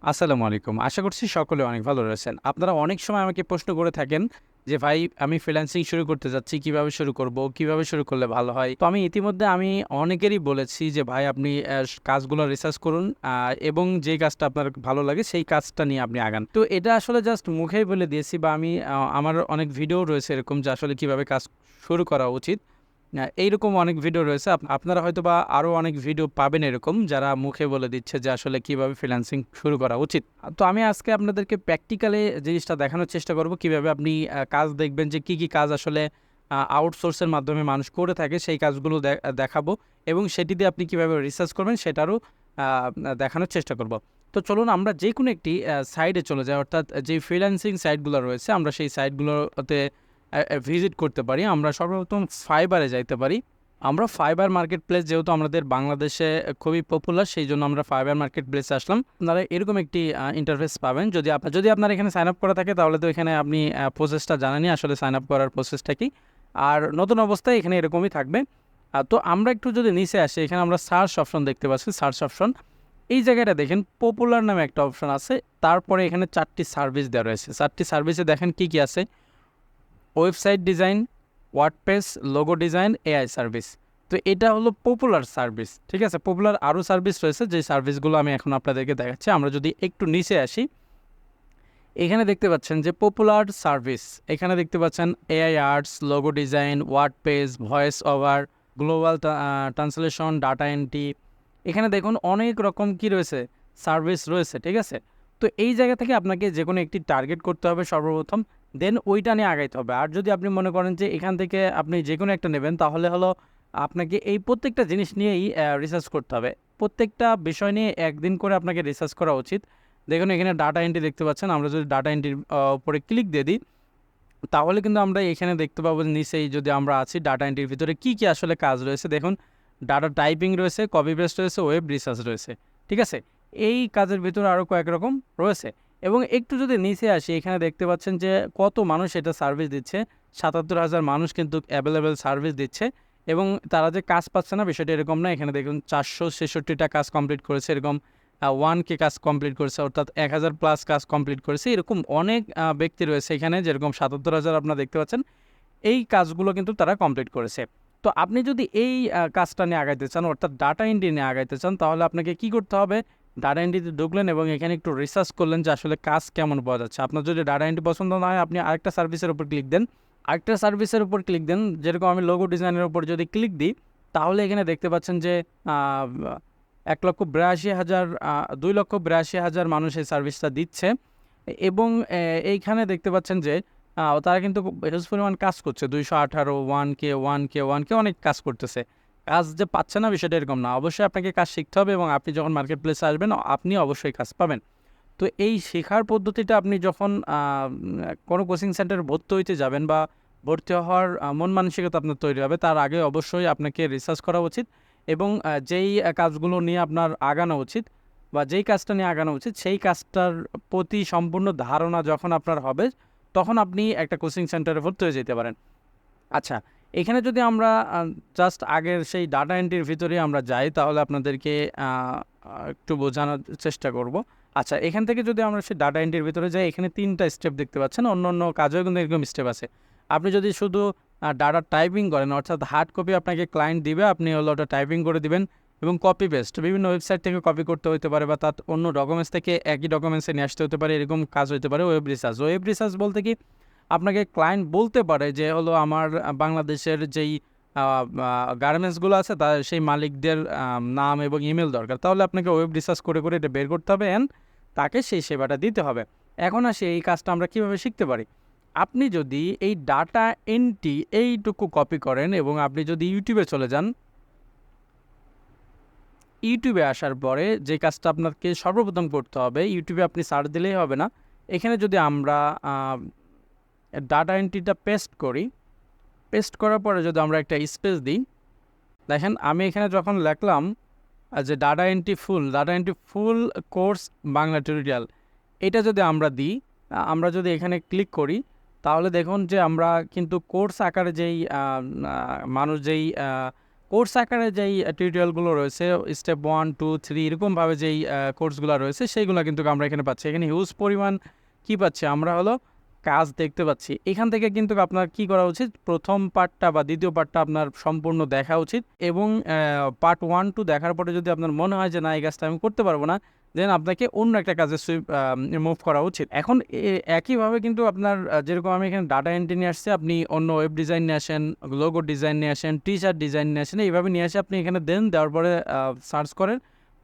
আসসালামু আলাইকুম। আশা করছি সকলে অনেক ভালো রয়েছেন। আপনারা অনেক সময় আমাকে প্রশ্ন করে থাকেন যে, "ভাই আমি ফ্রিল্যান্সিং শুরু করতে যাচ্ছি, কিভাবে শুরু করব? কিভাবে শুরু করলে ভালো হয়?" তো আমি ইতিমধ্যে অনেকেরই বলেছি যে, "ভাই আপনি কাজগুলো রিসার্চ করুন এবং যেই কাজটা আপনার ভালো লাগে সেই কাজটা নিয়ে আপনি আগান।" তো এটা আসলে জাস্ট মুখেই বলে দিয়েছি বা আমার অনেক ভিডিও রয়েছে এরকম যে আসলে কিভাবে কাজ শুরু করা উচিত। এইরকম অনেক ভিডিও রয়েছে। আপনারা হয়তোবা আরও অনেক ভিডিও পাবেন এরকম যারা মুখে বলে দিচ্ছে যে আসলে কিভাবে ফ্রিল্যান্সিং শুরু করা উচিত। তো আমি আজকে আপনাদেরকে প্র্যাকটিক্যালি জিনিসটা দেখানোর চেষ্টা করব কিভাবে আপনি কাজ দেখবেন যে কি কাজ আসলে আউটসোর্সের মাধ্যমে মানুষ করে থাকে সেই কাজগুলো দেখাবো এবং সেটি দিয়ে আপনি কিভাবে রিসার্চ করবেন সেটারও দেখানোর চেষ্টা করব। তো চলুন আমরা যেকোনো একটি সাইটে চলে যাই, অর্থাৎ যে ফ্রিল্যান্সিং সাইটগুলো রয়েছে আমরা সেই সাইটগুলোতে ভিজিট করতে পারি। আমরা সর্বপ্রথম ফাইবারে যাইতে পারি। আমরা ফাইবার মার্কেট প্লেস যেহেতু আমাদের বাংলাদেশে খুবই পপুলার, সেই জন্য আমরা ফাইবার মার্কেট প্লেসে আসলাম। আপনারা এরকম একটি ইন্টারফেস পাবেন। যদি আপনার এখানে সাইন আপ করা থাকে তাহলে তো এখানে আপনি প্রসেসটা জানেনই আসলে সাইন আপ করার প্রসেসটা কি। আর নতুন অবস্থায় এখানে এরকমই থাকবে। তো আমরা একটু যদি নিচে আসি, এখানে আমরা সার্চ অপশন দেখতে পাচ্ছি। সার্চ অপশন, এই জায়গাটা দেখেন পপুলার নামে একটা অপশন আছে। তারপরে এখানে 4টি সার্ভিস দেওয়া রয়েছে। 4টি সার্ভিসে দেখেন কি আছে। Website design, WordPress, logo design, AI service. তো এটা হলো পপুলার সার্ভিস, ঠিক আছে? পপুলার আরও সার্ভিস রয়েছে, যে সার্ভিসগুলো আমি এখন আপনাদেরকে দেখাচ্ছি। আমরা যদি একটু নিচে আসি, এখানে দেখতে পাচ্ছেন যে পপুলার সার্ভিস, এখানে দেখতে পাচ্ছেন AI arts, logo design, WordPress, voice over, global translation, data entry. এখানে দেখুন অনেক রকম কি রয়েছে, সার্ভিস রয়েছে, ঠিক আছে? তো এই জায়গা থেকে আপনাকে যে কোনো একটি টার্গেট করতে হবে সর্বপ্রথম, দেন ওইটা নিয়ে আগাইতে হবে। আর যদি আপনি মনে করেন যে এখান থেকে আপনি যে কোনো একটা নেবেন, তাহলে হলো আপনাকে এই প্রত্যেকটা জিনিস নিয়েই রিসার্চ করতে হবে। প্রত্যেকটা বিষয় নিয়ে একদিন করে আপনাকে রিসার্চ করা উচিত। দেখুন এখানে ডাটা এন্ট্রি দেখতে পাচ্ছেন। আমরা যদি ডাটা এন্ট্রির উপরে ক্লিক দিয়ে দিই, তাহলে কিন্তু আমরা এখানে দেখতে পাবো যে নিচেই যদি আমরা আছি ডাটা এন্ট্রির ভিতরে কি আসলে কাজ রয়েছে। দেখুন ডাটা টাইপিং রয়েছে, কপি পেস্ট রয়েছে, ওয়েব রিসার্চ রয়েছে, ঠিক আছে? এই কাজের ভিতরে আরও কয়েক রকম রয়েছে। এবং একটু যদি নিচে আসি, এখানে দেখতে পাচ্ছেন যে কত মানুষ এটা সার্ভিস দিচ্ছে। ৭৭,০০০ মানুষ কিন্তু অ্যাভেলেবেল সার্ভিস দিচ্ছে এবং তারা যে কাজ পাচ্ছে না বিষয়টা এরকম না। এখানে দেখুন ৪৬৬টা কাজ কমপ্লিট করেছে, এরকম 1K কাজ কমপ্লিট করেছে, অর্থাৎ ১,০০০ প্লাস কাজ কমপ্লিট করেছে। এরকম অনেক ব্যক্তি রয়েছে এখানে, যেরকম ৭৭,০০০ আপনারা দেখতে পাচ্ছেন। এই কাজগুলো কিন্তু তারা কমপ্লিট করেছে। তো আপনি যদি এই কাজটা নিয়ে আগাইতে চান, অর্থাৎ ডাটা এন্ট্রি নিয়ে আগাইতে চান, তাহলে আপনাকে কি করতে হবে? ডাটা এন্ট্রিতে ঢুকলেন এবং এখানে একটু রিসার্চ করলেন যে আসলে কাজ কেমন পাওয়া যাচ্ছে। আপনার যদি ডাটা এন্ট্রি পছন্দ না হয়, আপনি আরেকটা সার্ভিসের উপর ক্লিক দেন। আরেকটা সার্ভিসের উপর ক্লিক দেন, যেরকম আমি লোগো ডিজাইনের উপর যদি ক্লিক দিই, তাহলে এখানে দেখতে পাচ্ছেন যে ১,৮২,০০০ ২,৮২,০০০ মানুষ এই সার্ভিসটা দিচ্ছে এবং এইখানে দেখতে পাচ্ছেন যে তারা কিন্তু হিউজ পরিমাণ কাজ করছে। ২১৮, 1K অনেক কাজ করতেছে। কাজ যে পাচ্ছে না বিষয়টা এরকম না। অবশ্যই আপনাকে কাজ শিখতে হবে এবং আপনি যখন মার্কেট প্লেসে আসবেন আপনি অবশ্যই কাজ পাবেন। তো এই শেখার পদ্ধতিটা আপনি যখন কোনো কোচিং সেন্টারে ভর্তি হইতে যাবেন বা ভর্তি হওয়ার মন মানসিকতা আপনার তৈরি হবে, তার আগে অবশ্যই আপনাকে রিসার্চ করা উচিত এবং যেই কাজগুলো নিয়ে আপনার আগানো উচিত বা যেই কাজটা নিয়ে আগানো উচিত সেই কাজটার প্রতি সম্পূর্ণ ধারণা যখন আপনার হবে, তখন আপনি একটা কোচিং সেন্টারে ভর্তি হয়ে যেতে পারেন। আচ্ছা, এখানে যদি আমরা জাস্ট আগের সেই ডাটা এন্ট্রির ভিতরেই আমরা যাই, তাহলে আপনাদেরকে একটু বোঝানোর চেষ্টা করব। আচ্ছা, এখান থেকে যদি আমরা সেই ডাটা এন্ট্রির ভিতরে যাই, এখানে 3টা স্টেপ দেখতে পাচ্ছেন। অন্য কাজেও কিন্তু এরকম স্টেপ আছে। আপনি যদি শুধু ডাটা টাইপিং করেন, অর্থাৎ হার্ড কপি আপনাকে ক্লায়েন্ট দিবে, আপনি হলো ওটা টাইপিং করে দিবেন এবং কপি পেস্ট বিভিন্ন ওয়েবসাইট থেকে কপি করতে হতে পারে বা তার অন্য ডকুমেন্টস থেকে একই ডকুমেন্টসে নিয়ে আসতে হতে পারে, এরকম কাজ হতে পারে। ওয়েব রিসার্চ বলতে কি, আপনাকে ক্লায়েন্ট বলতে পারে যে হলো আমার বাংলাদেশের যেই গার্মেন্টসগুলো আছে তার সেই মালিকদের নাম এবং ইমেল দরকার। তাহলে আপনাকে ওয়েব রিসার্চ করে এটা বের করতে হবে অ্যান্ড তাকে সেই সেবাটা দিতে হবে। এখন আসি এই কাজটা আমরা কীভাবে শিখতে পারি। আপনি যদি এই ডাটা এন্ট্রি এইটুকু কপি করেন এবং আপনি যদি ইউটিউবে চলে যান, ইউটিউবে আসার পরে যে কাজটা আপনাকে সর্বপ্রথম করতে হবে, ইউটিউবে আপনি সার্চ দিলেই হবে না। এখানে যদি আমরা ডাটা এন্ট্রিটা পেস্ট করি, পেস্ট করার পরে যদি আমরা একটা স্পেস দিই, দেখেন আমি এখানে যখন লিখলাম যে data entry full course Bangla tutorial, এটা যদি আমরা দিই, আমরা যদি এখানে ক্লিক করি, তাহলে দেখুন যে আমরা কিন্তু কোর্স আকারে যেই মানুষ যেই কোর্স আকারে যেই টিউটোরিয়ালগুলো রয়েছে স্টেপ 1 2 3 এরকমভাবে যেই কোর্সগুলো রয়েছে সেইগুলো কিন্তু আমরা এখানে পাচ্ছি। এখানে হিউজ পরিমাণ কী পাচ্ছি আমরা হলো কাজ দেখতে পাচ্ছি। এখান থেকে কিন্তু আপনার কি করা উচিত, প্রথম পার্টটা বা দ্বিতীয় পার্টটা আপনার সম্পূর্ণ দেখা উচিত এবং পার্ট 1 2 দেখার পরে যদি আপনার মনে হয় যে না এই কাজটা আমি করতে পারবো না, দেন আপনাকে অন্য একটা কাজে মুভ করা উচিত। এখন একইভাবে কিন্তু আপনার যেরকম আমি এখানে ডাটা এন্ট্রি নিয়ে আসছি, আপনি অন্য ওয়েব ডিজাইন নিয়ে আসেন, লোগো ডিজাইন নিয়ে আসেন, টি শার্ট ডিজাইন নিয়ে আসেন, এইভাবে নিয়ে আসে আপনি এখানে দেওয়ার পরে সার্চ করেন।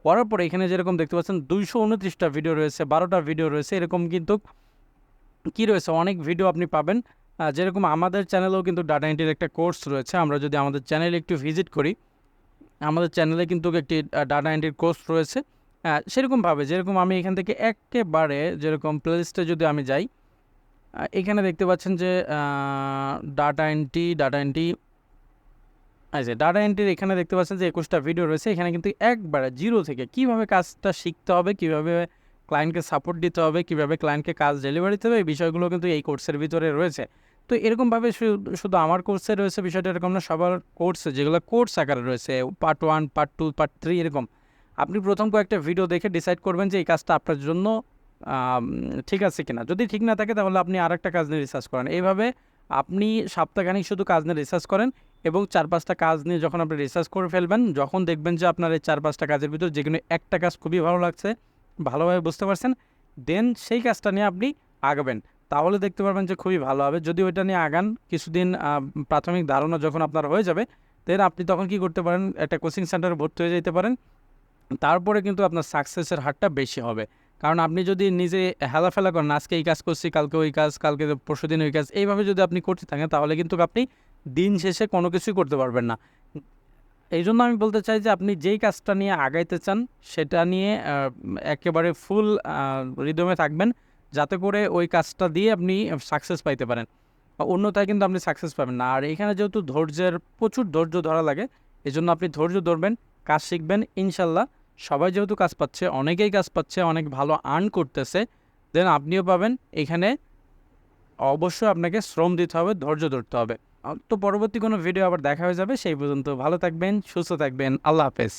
করার পরে এখানে যেরকম দেখতে পাচ্ছেন 229টা ভিডিও রয়েছে, 12টা ভিডিও রয়েছে, এরকম কিন্তু কি রয়েছে অনেক ভিডিও আপনি পাবেন। যেরকম আমাদের চ্যানেলেও কিন্তু ডাটা এন্ট্রির একটা কোর্স রয়েছে। আমরা যদি আমাদের চ্যানেলে একটু ভিজিট করি, আমাদের চ্যানেলে কিন্তু একটি ডাটা এন্ট্রির কোর্স রয়েছে। সেরকমভাবে যেরকম আমি এখান থেকে একেবারে যেরকম প্লেলিস্টে যদি আমি যাই, এখানে দেখতে পাচ্ছেন যে ডাটা এন্ট্রির এখানে দেখতে পাচ্ছেন যে 21টা ভিডিও রয়েছে। এখানে কিন্তু একবারে জিরো থেকে কীভাবে কাজটা শিখতে হবে, কীভাবে ক্লায়েন্টকে সাপোর্ট দিতে হবে, কীভাবে ক্লায়েন্টকে কাজ ডেলিভারি দিতে হবে, এই বিষয়গুলো কিন্তু এই কোর্সের ভিতরে রয়েছে। তো এরকমভাবে শুধু আমার কোর্সে রয়েছে বিষয়টা এরকম না, সবার কোর্সে যেগুলো কোর্স আকারে রয়েছে পার্ট 1 পার্ট 2 পার্ট 3 এরকম, আপনি প্রথম কয়েকটা ভিডিও দেখে ডিসাইড করবেন যে এই কাজটা আপনার জন্য ঠিক আছে কিনা। যদি ঠিক না থাকে তাহলে আপনি আরেকটা কাজ নিয়ে রিসার্চ করেন। এইভাবে আপনি সপ্তাহখানিক শুধু কাজ নিয়ে রিসার্চ করেন এবং 4-5টা কাজ নিয়ে যখন আপনি রিসার্চ করে ফেলবেন, যখন দেখবেন যে আপনার এই 4-5টা কাজের ভিতর যে কোনো একটা কাজ খুবই ভালো লাগছে, ভালোভাবে বুঝতে পারছেন, দেন সেই কাজটা নিয়ে আপনি আগাবেন। তাহলে দেখতে পারবেন যে খুবই ভালো হবে। যদি ওইটা নিয়ে আগান, কিছুদিন প্রাথমিক ধারণা যখন আপনার হয়ে যাবে, দেন আপনি তখন কি করতে পারেন, একটা কোচিং সেন্টারে ভর্তি হয়ে যেতে পারেন। তারপরে কিন্তু আপনার সাকসেসের হারটা বেশি হবে। কারণ আপনি যদি নিজে হেলাফেলা করেন, আজকে এই কাজ করছি, কালকে ওই কাজ, কালকে পরশুদিন ওই কাজ, এইভাবে যদি আপনি করতে থাকেন তাহলে কিন্তু আপনি দিন শেষে কোনো কিছুই করতে পারবেন না। এই জন্য আমি বলতে চাই যে আপনি যেই কাজটা নিয়ে আগাইতে চান সেটা নিয়ে একেবারে ফুল রিদমে থাকবেন, যাতে করে ওই কাজটা দিয়ে আপনি সাকসেস পাইতে পারেন। অন্যথায় কিন্তু আপনি সাকসেস পাবেন না। আর এখানে যেহেতু প্রচুর ধৈর্য ধরা লাগে, এই জন্য আপনি ধৈর্য ধরবেন, কাজ শিখবেন, ইনশাল্লাহ সবাই যেহেতু কাজ পাচ্ছে, অনেকেই কাজ পাচ্ছে, অনেক ভালো আর্ন করতেছে, দেন আপনিও পাবেন। এখানে অবশ্যই আপনাকে শ্রম দিতে হবে, ধৈর্য ধরতে হবে। তো পরবর্তী কোনো ভিডিও আবার দেখা হয়ে যাবে। সেই পর্যন্ত ভালো থাকবেন, সুস্থ থাকবেন। আল্লাহ হাফেজ।